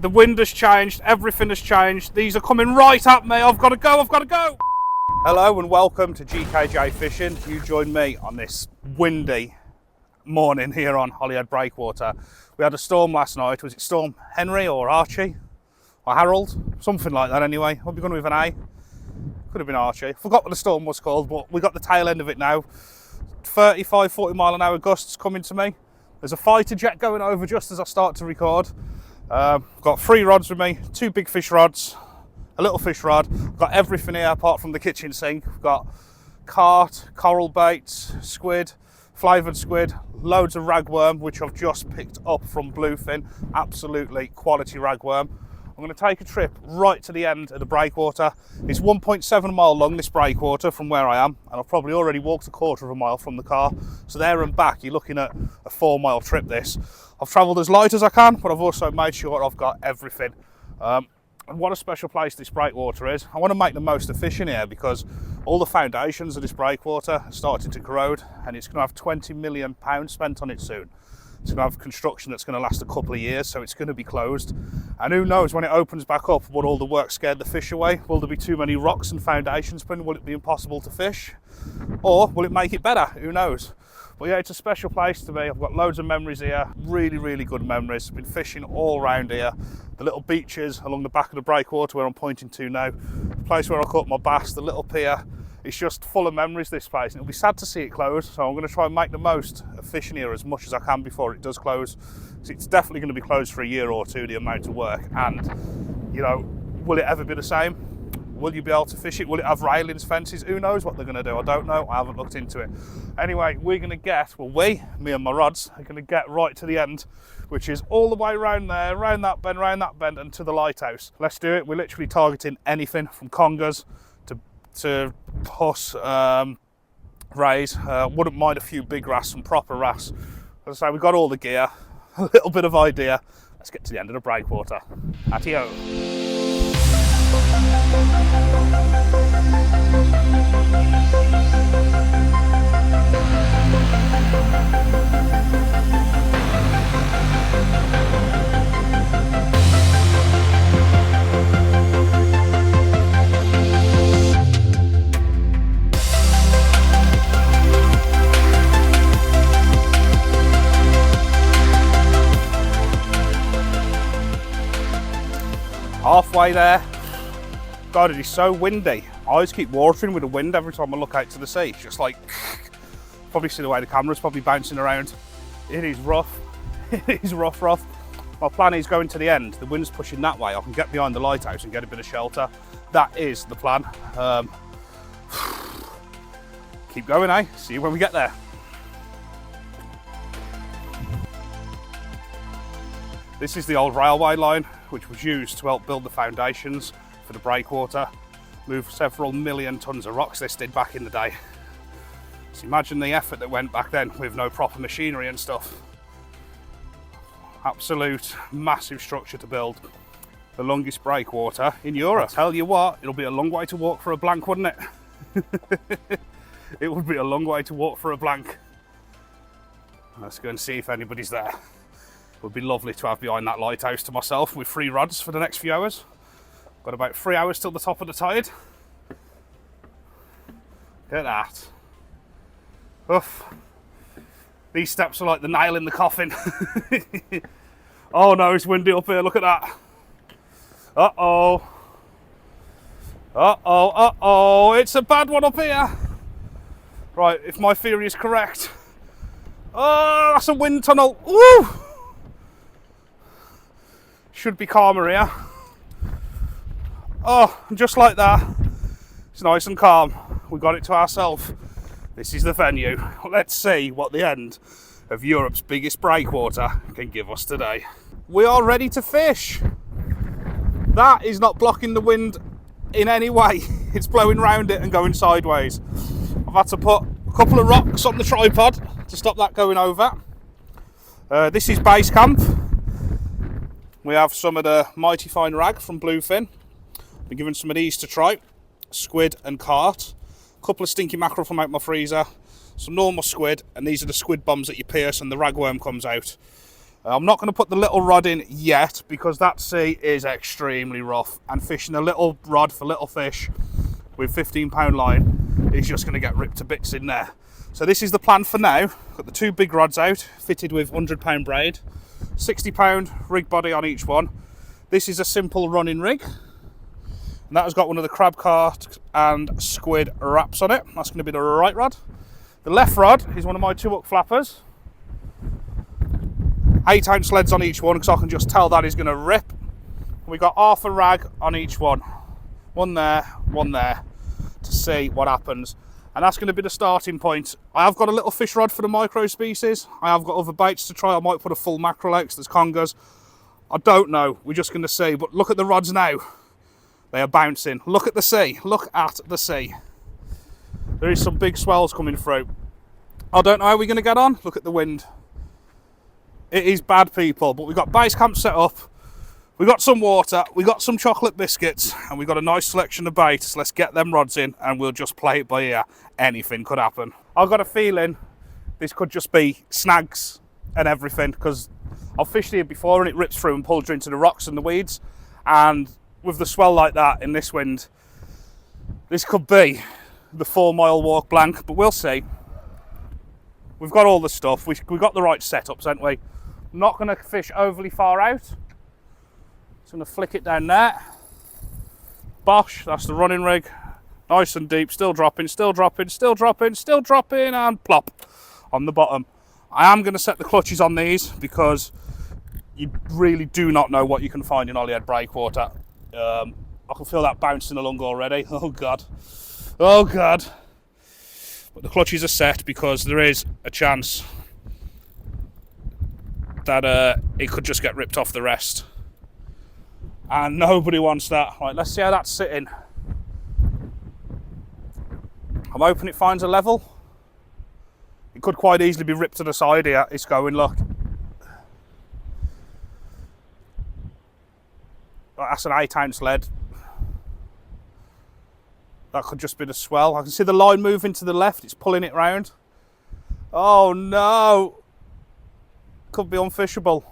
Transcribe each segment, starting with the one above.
The wind has changed, everything has changed. These are coming right at me. I've got to go, I've got to go. Hello and welcome to GKJ Fishing. You join me on this windy morning here on Holyhead Breakwater. We had a storm last night. Was it Storm Henry or Archie? Or Harold? Something like that anyway. I'll be going with an A. Could have been Archie. Forgot what the storm was called, but we got the tail end of it now. 35, 40 mile an hour gusts coming to me. There's a fighter jet going over just as I start to record. Got 3 rods with me, 2 big fish rods, a little fish rod. Got everything here apart from the kitchen sink. We've got carp, coral baits, squid, flavoured squid, loads of ragworm, which I've just picked up from Bluefin. Absolutely quality ragworm. I'm going to take a trip right to the end of the breakwater. It's 1.7 mile long, this breakwater, from where I am, and I've probably already walked a quarter of a mile from the car. So there and back, you're looking at a 4 mile trip this. I've travelled as light as I can, but I've also made sure I've got everything. And what a special place this breakwater is. I want to make the most of fishing here because all the foundations of this breakwater are starting to corrode, and it's going to have £20 million spent on it soon. It's going to have construction that's going to last a couple of years, so it's going to be closed. And who knows when it opens back up, will all the work scared the fish away? Will there be too many rocks and foundations put in? Will it be impossible to fish? Or will it make it better? Who knows? But yeah, it's a special place to be. I've got loads of memories here, really good memories. I've been fishing all around here. The little beaches along the back of the breakwater where I'm pointing to now, the place where I caught my bass, the little pier. It's just full of memories, this place, and it'll be sad to see it close, so I'm going to try and make the most of fishing here as much as I can before it does close. So it's definitely going to be closed for a year or two, the amount of work, and, you know, will it ever be the same? Will you be able to fish it? Will it have railings, fences? Who knows what they're going to do? I don't know. I haven't looked into it. Anyway, we're going to get, well, me and my rods are going to get right to the end, which is all the way around there, around that bend, and to the lighthouse. Let's do it. We're literally targeting anything from congers to puss, rays. Wouldn't mind a few big wrasse, some proper wrasse. As I say, we've got all the gear, a little bit of idea. Let's get to the end of the breakwater. Atio. Halfway there. God, it is so windy. I always keep watering with the wind every time I look out to the sea. It's just like, probably see the way the camera's probably bouncing around. It is rough. It is rough. My plan is going to the end. The wind's pushing that way. I can get behind the lighthouse and get a bit of shelter. That is the plan. Keep going, eh? See you when we get there. This is the old railway line, which was used to help build the foundations for the breakwater. Move several million tons of rocks, this did back in the day. So imagine the effort that went back then with no proper machinery and stuff. Absolute massive structure to build. The longest breakwater in Europe. I'll tell you what, it'll be a long way to walk for a blank, wouldn't it? It would be a long way to walk for a blank. Let's go and see if anybody's there. It would be lovely to have behind that lighthouse to myself with 3 rods for the next few hours. Got about 3 hours till the top of the tide. Look at that. Oof. These steps are like the nail in the coffin. Oh no, it's windy up here, look at that. Uh-oh. Uh-oh, uh-oh, it's a bad one up here. Right, if my theory is correct. Oh, that's a wind tunnel. Woo! Should be calmer here. Oh, just like that. It's nice and calm. We got it to ourselves. This is the venue. Let's see what the end of Europe's biggest breakwater can give us today. We are ready to fish. That is not blocking the wind in any way. It's blowing round it and going sideways. I've had to put a couple of rocks on the tripod to stop that going over. This is base camp. We have some of the mighty fine rag from Bluefin. Been given some of these to try. Squid and carp. A couple of stinky mackerel from out my freezer. Some normal squid, and these are the squid bombs that you pierce and the ragworm comes out. I'm not going to put the little rod in yet because that sea is extremely rough, and fishing a little rod for little fish with 15-pound line is just going to get ripped to bits in there. So this is the plan for now. Got the 2 big rods out, fitted with 100-pound braid, 60-pound rig body on each one. This is a simple running rig, and that has got one of the crab cart and squid wraps on it. That's going to be the right rod. The left rod is one of my 2-hook flappers. 8-ounce leads on each one because I can just tell that is going to rip. We got half a rag on each one. One there, to see what happens. And that's going to be the starting point. I have got a little fish rod for the micro species. I have got other baits to try. I might put a full mackerel out because there's congers. I don't know. We're just going to see. But look at the rods now. They are bouncing. Look at the sea. Look at the sea. There is some big swells coming through. I don't know how we're going to get on. Look at the wind. It is bad, people. But we've got base camp set up. We got some water, we got some chocolate biscuits, and we got a nice selection of baits. Let's get them rods in and we'll just play it by ear. Anything could happen. I've got a feeling this could just be snags and everything, because I've fished here before and it rips through and pulls you into the rocks and the weeds. And with the swell like that in this wind, this could be the 4-mile walk blank, but we'll see. We've got all the stuff. We've got the right setups, haven't we? I'm not going to fish overly far out. Just going to flick it down there. Bosh, that's the running rig. Nice and deep, still dropping, still dropping, still dropping, still dropping, and plop on the bottom. I am going to set the clutches on these because you really do not know what you can find in Holyhead breakwater. I can feel that bouncing along already. Oh God. Oh God. But the clutches are set because there is a chance that it could just get ripped off the rest. And nobody wants that. Right, let's see how that's sitting. I'm hoping it finds a level. It could quite easily be ripped to the side here. It's going, look. That's an 8-ounce lead. That could just be the swell. I can see the line moving to the left. It's pulling it round. Oh no. Could be unfishable.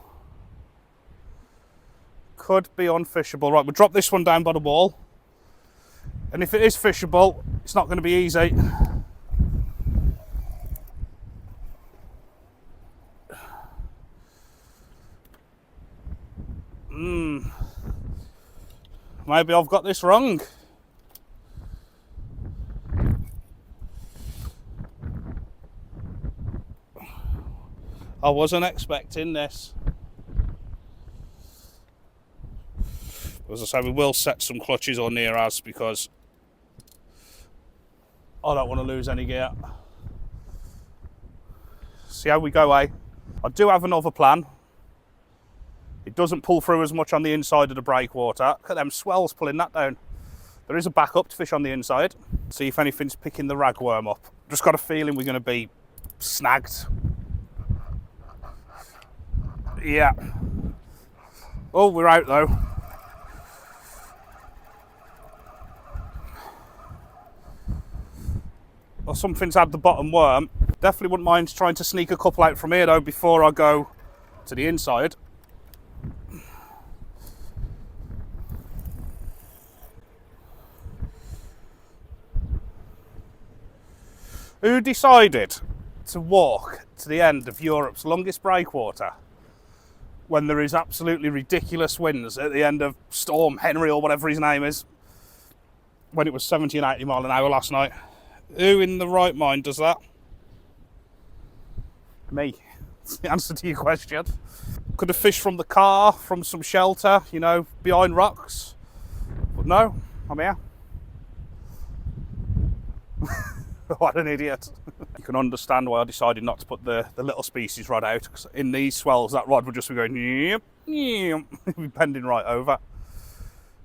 Could be unfishable. Right, we'll drop this one down by the wall. And if it is fishable, it's not going to be easy. Maybe I've got this wrong. I wasn't expecting this. As I say, we will set some clutches on near us because I don't want to lose any gear. See how we go, eh? I do have another plan. It doesn't pull through as much on the inside of the breakwater. Look at them swells pulling that down. There is a backup to fish on the inside. See if anything's picking the ragworm up. Just got a feeling we're going to be snagged. Yeah. Oh, we're out though. Well, something's had the bottom worm. Definitely wouldn't mind trying to sneak a couple out from here though before I go to the inside. Who decided to walk to the end of Europe's longest breakwater when there is absolutely ridiculous winds at the end of Storm Henry or whatever his name is, when it was 70 and 80 mile an hour last night? Who in the right mind does that? Me. That's the answer to your question. Could have fished from the car, from some shelter, you know, behind rocks. But no, I'm here. What an idiot. You can understand why I decided not to put the little species rod out, because in these swells that rod would just be going yep, yep, be bending right over.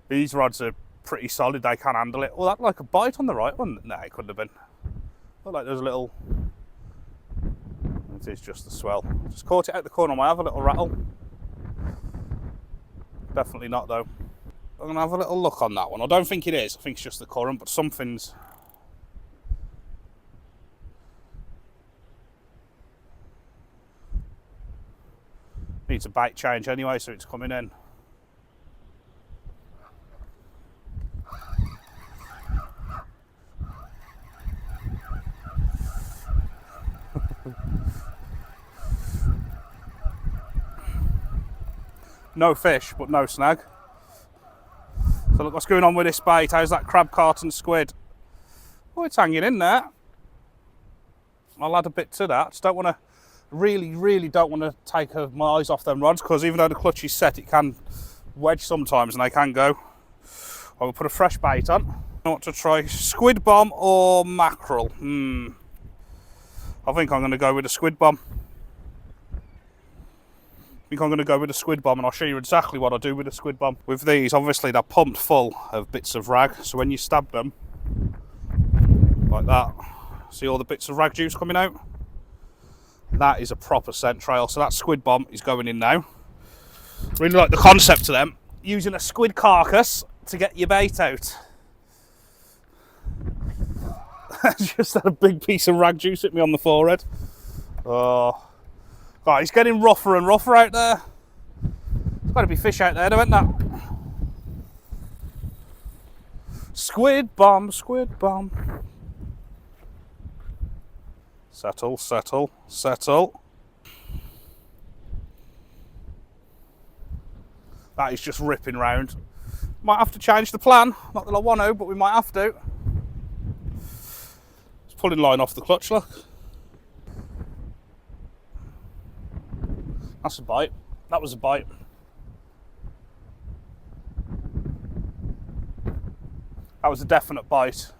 These rods are pretty solid, they can handle it. Oh, that like a bite on the right one? No, it couldn't have been. Look like there's a little... It is just the swell. Just caught it out the corner. I have a little rattle. Definitely not though. I'm going to have a little look on that one. I don't think it is. I think it's just the current, but something's... need needs a bait change anyway, so it's coming in. No fish, but no snag. So look what's going on with this bait. How's that crab carton squid? Oh, it's hanging in there. I'll add a bit to that. Just don't want to, really don't want to take my eyes off them rods, because even though the clutch is set, it can wedge sometimes and they can go. I will put a fresh bait on. I want to try squid bomb or mackerel. I think I'm going to go with a squid bomb. I think I'm going to go with a squid bomb, and I'll show you exactly what I do with a squid bomb. With these, obviously they're pumped full of bits of rag, so when you stab them like that, see all the bits of rag juice coming out? That is a proper scent trail. So that squid bomb is going in now. Really like the concept of them, using a squid carcass to get your bait out. Just had a big piece of rag juice hit me on the forehead. Oh, God, it's getting rougher and rougher out there. There's got to be fish out there, don't there? Squid bomb, squid bomb. Settle, settle, settle. That is just ripping round. Might have to change the plan. Not that I want to, but we might have to. It's pulling line off the clutch, look. That's a bite. That was a bite. That was a definite bite.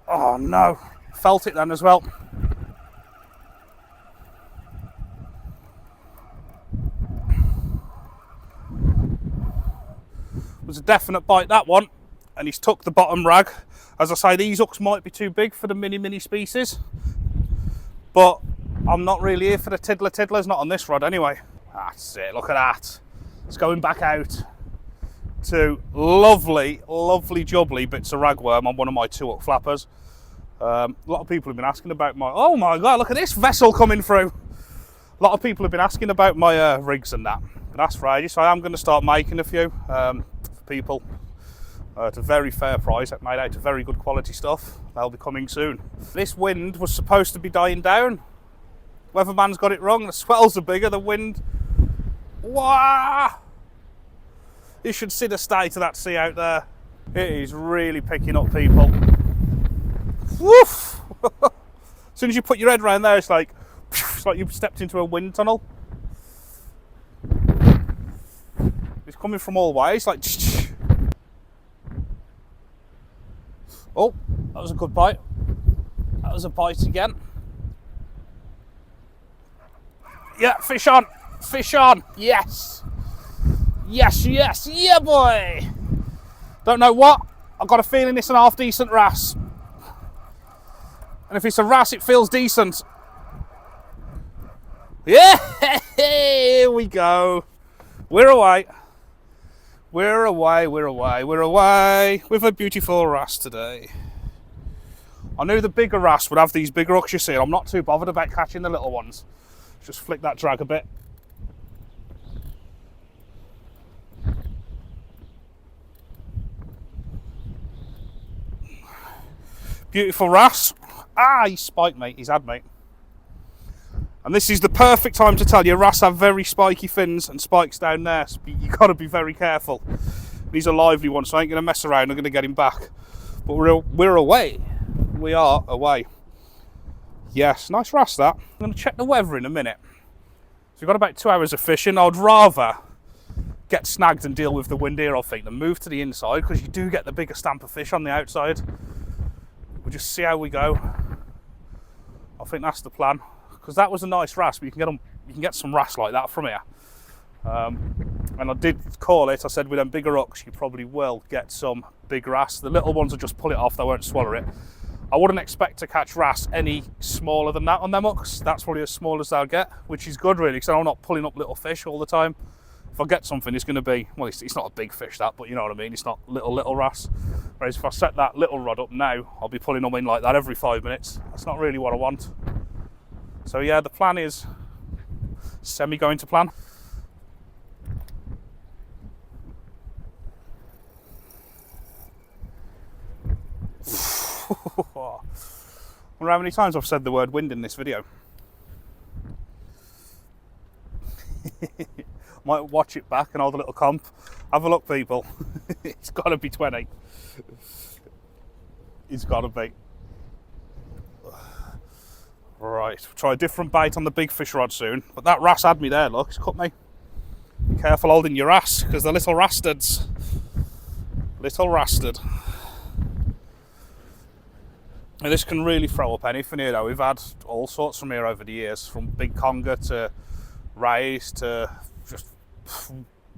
Oh no, felt it then as well. It was a definite bite, that one, and he's tucked the bottom rag. As I say, these hooks might be too big for the mini species, but I'm not really here for the tiddlers, not on this rod anyway. That's it, look at that. It's going back out to lovely jubbly bits of ragworm on one of my 2-hook flappers. A lot of people have been asking about my, oh my God, look at this vessel coming through. A lot of people have been asking about my rigs and that, but that's Friday, so I am going to start making a few for people at a very fair price. I've made out of very good quality stuff. They'll be coming soon. This wind was supposed to be dying down. Weatherman's got it wrong. The swells are bigger, the wind. Wow! You should see the state of that sea out there. It is really picking up, people. Woof! As soon as you put your head around there, it's like you've stepped into a wind tunnel. It's coming from all ways, like. Oh, that was a good bite. That was a bite again. Yeah, fish on, yes. Yes, yeah boy. Don't know what, I've got a feeling it's an half decent wrasse. And if it's a wrasse, it feels decent. Yeah, here we go. We're away. We're away with a beautiful wrasse today. I knew the bigger wrasse would have these bigger hooks, you see. I'm not too bothered about catching the little ones. Just flick that drag a bit. Beautiful wrasse. Ah, he spiked, mate. He's had, mate. And this is the perfect time to tell you, wrasse have very spiky fins and spikes down there, so you've got to be very careful. These are lively ones, so I ain't going to mess around. I'm going to get him back. But we're away. We are away. Yes, nice wrasse that. I'm going to check the weather in a minute. So we've got about 2 hours of fishing. I'd rather get snagged and deal with the wind here, I think, than move to the inside, because you do get the bigger stamp of fish on the outside. We'll just see how we go. I think that's the plan. Because that was a nice wrasse, but you can get some wrasse like that from here. And I did call it, I said with them bigger hooks, you probably will get some big wrasse. The little ones will just pull it off, they won't swallow it. I wouldn't expect to catch wrasse any smaller than that on them hooks. That's probably as small as they'll get, which is good really, because I'm not pulling up little fish all the time. if I get something, it's going to be, well, it's not a big fish that, but you know what I mean, it's not little wrasse. Whereas if I set that little rod up now, I'll be pulling them in like that every 5 minutes. That's not really what I want. So yeah, the plan is semi-going to plan. I wonder how many times I've said the word wind in this video. Might watch it back and hold a little comp. Have a look, people. It's got to be 20. It's got to be. Right, try a different bait on the big fish rod soon. But that wrasse had me there, look, it's cut me. Be careful holding your wrasse, because they're little rastards. Little rastard. And this can really throw up anything here, though. We've had all sorts from here over the years, from big conger to rays to just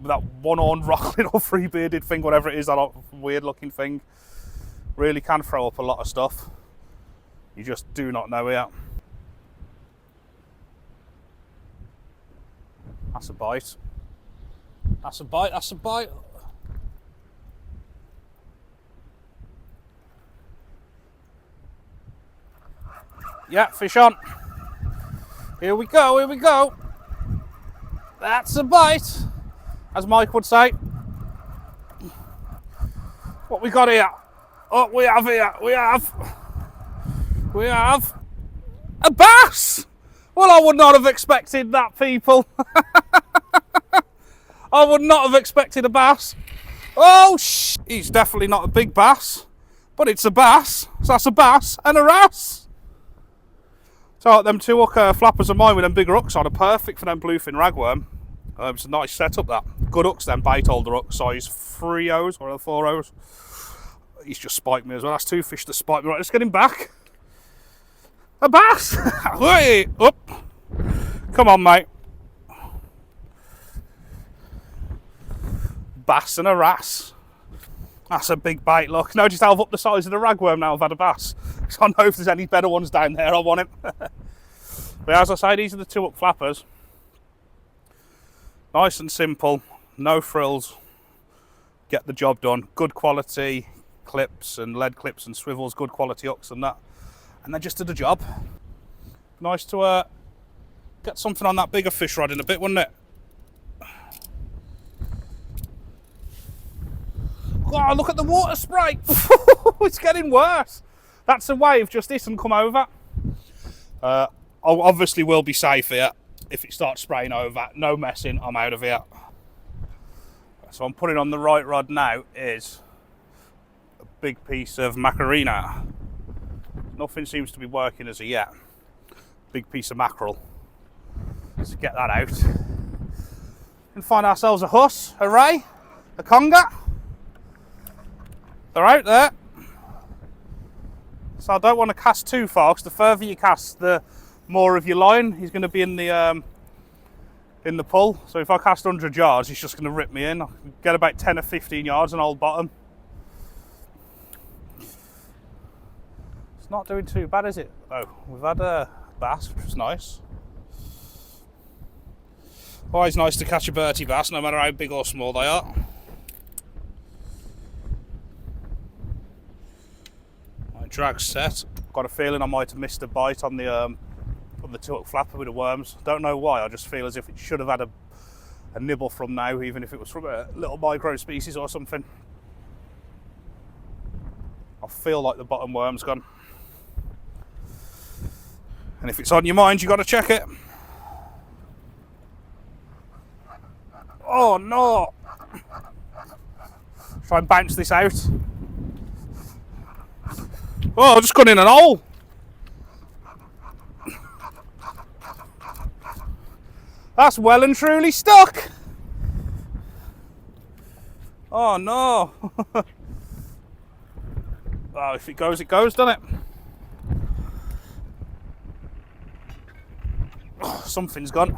that one-horned rocklet or three-bearded thing, whatever it is, that weird-looking thing. Really can throw up a lot of stuff. You just do not know yet. That's a bite. That's a bite, that's a bite. Yeah, fish on. Here we go, here we go. That's a bite, as Mike would say. What we got here? Oh, we have a bass! Well, I would not have expected that, people. I would not have expected a bass. Oh, he's definitely not a big bass, but it's a bass. So that's a bass and a wrasse. So them two hook flappers of mine with them bigger hooks on are perfect for them bluefin ragworm. It's a nice setup, that. Good hooks then, bite holder hook, size 3 O's or 4 O's. He's just spiked me as well. That's two fish that spiked me. Right, let's get him back. A bass! Hey, up. Come on, mate. Bass and a wrasse. That's a big bite, look. Now just halve up the size of the ragworm now I've had a bass. So I know if there's any better ones down there, I want him. But as I say, these are the two hook flappers. Nice and simple, no frills. Get the job done. Good quality clips and lead clips and swivels, good quality hooks and that. And they just did the job. Nice to get something on that bigger fish rod in a bit, wouldn't it? Oh, look at the water spray. It's getting worse. That's a wave, just this and come over. I obviously will be safe here. If it starts spraying over, no messing, I'm out of here. So I'm putting on the right rod now is a big piece of macarena. Nothing seems to be working as of yet. Big piece of mackerel. Let's get that out. And find ourselves a huss, a ray, a conger. They're out there. So I don't want to cast too far, because the further you cast, the more of your line is going to be in the pull. So if I cast 100 yards, it's just going to rip me in. I can get about 10 or 15 yards on old bottom. It's not doing too bad, is it? Oh, we've had a bass, which was nice. Always nice to catch a Bertie bass, no matter how big or small they are. My drag's set. Got a feeling I might have missed a bite on the two hook flapper with the worms. Don't know why, I just feel as if it should have had a nibble from now, even if it was from a little micro species or something. I feel like the bottom worm's gone. And if it's on your mind, you got to check it. Oh no! Try and bounce this out. Oh, I've just gone in an hole. That's well and truly stuck. Oh no. Oh, if it goes, doesn't it? Oh, something's gone.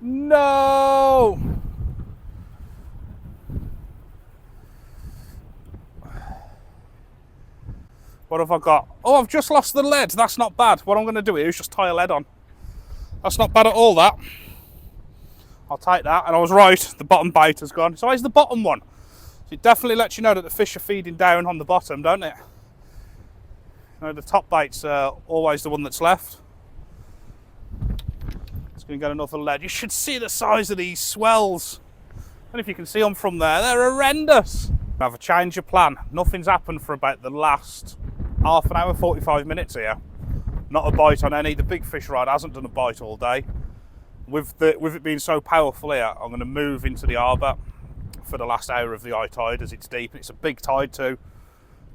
No. What have I got? Oh, I've just lost the lead. That's not bad. What I'm going to do here is just tie a lead on. That's not bad at all, that. I'll take that. And I was right, the bottom bait has gone. So where's the bottom one? So it definitely lets you know that the fish are feeding down on the bottom, don't it? You know, the top bait's always the one that's left. It's going to get another lead. You should see the size of these swells. And if you can see them from there, they're horrendous. Have a change of plan. Nothing's happened for about the last half an hour, 45 minutes here. Not a bite on any. The big fish rod hasn't done a bite all day. With it being so powerful here, I'm going to move into the harbour for the last hour of the high tide as it's deep. And it's a big tide too.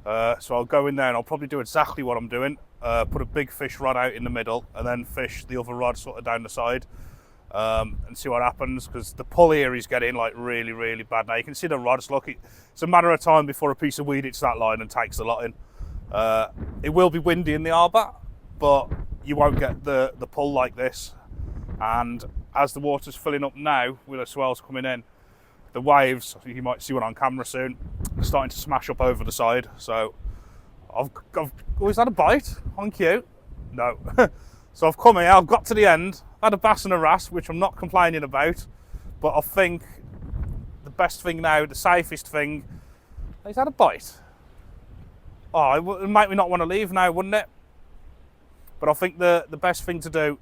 So I'll go in there and I'll probably do exactly what I'm doing. Put a big fish rod out in the middle and then fish the other rod sort of down the side. And see what happens, because the pull here is getting like really, really bad now. You can see the rods, look, it's a matter of time before a piece of weed hits that line and takes the lot in. It will be windy in the harbour, but you won't get the pull like this. And as the water's filling up now with the swells coming in, the waves, you might see one on camera soon, are starting to smash up over the side. So I've always had a bite on cue. No. So I've come here, I've got to the end, had a bass and a wrasse, which I'm not complaining about, but I think the best thing now, the safest thing, is had a bite. Oh, it would make me not want to leave now, wouldn't it? But I think the best thing to do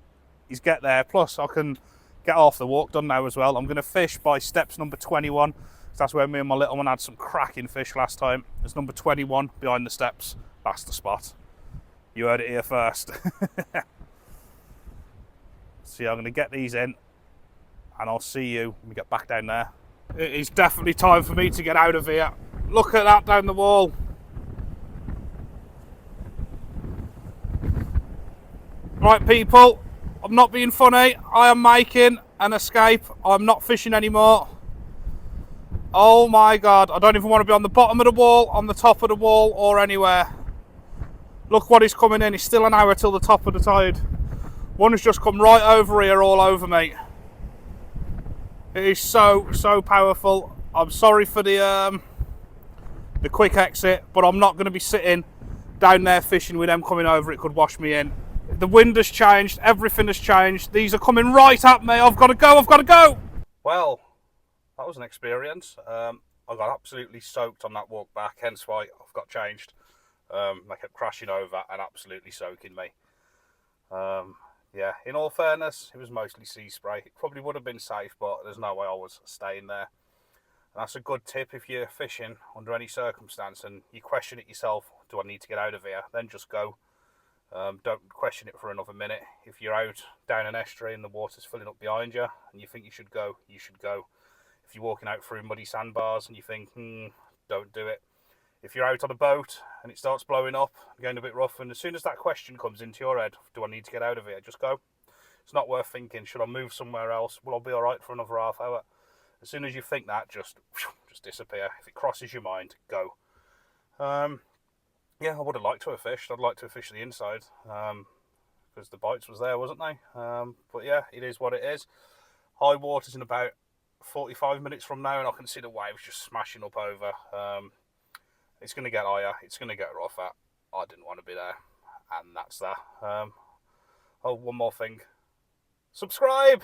is get there, plus I can get half the walk done now as well. I'm going to fish by steps number 21, because that's where me and my little one had some cracking fish last time. It's number 21 behind the steps, that's the spot. You heard it here first. So yeah, I'm going to get these in and I'll see you when we get back down there. It is definitely time for me to get out of here. Look at that down the wall. Right people, I'm not being funny. I am making an escape. I'm not fishing anymore. Oh my God, I don't even want to be on the bottom of the wall, on the top of the wall or anywhere. Look what is coming in. It's still an hour till the top of the tide. One has just come right over here all over me. It is so powerful. I'm sorry for the quick exit, but I'm not going to be sitting down there fishing with them coming over. It could wash me in. The wind has changed. Everything has changed. These are coming right at me. I've got to go. I've got to go. Well, that was an experience. I got absolutely soaked on that walk back, hence why I've got changed. They kept crashing over and absolutely soaking me. Yeah, in all fairness, it was mostly sea spray. It probably would have been safe, but there's no way I was staying there. And that's a good tip if you're fishing under any circumstance and you question it yourself, do I need to get out of here? Then just go. Don't question it for another minute. If you're out down an estuary and the water's filling up behind you and you think you should go, you should go. If you're walking out through muddy sandbars and you think, don't do it. If you're out on a boat and it starts blowing up, getting a bit rough, and as soon as that question comes into your head, do I need to get out of here? Just go. It's not worth thinking, should I move somewhere else? Will I be all right for another half hour? As soon as you think that, just disappear. If it crosses your mind, go. Yeah, I would have liked to have fished. I'd like to have fished the inside because the bites was there, wasn't they? But yeah, it is what it is. High water's in about 45 minutes from now, and I can see the waves just smashing up over. It's going to get higher. It's going to get rougher. I didn't want to be there, and that's that. Oh, one more thing. Subscribe!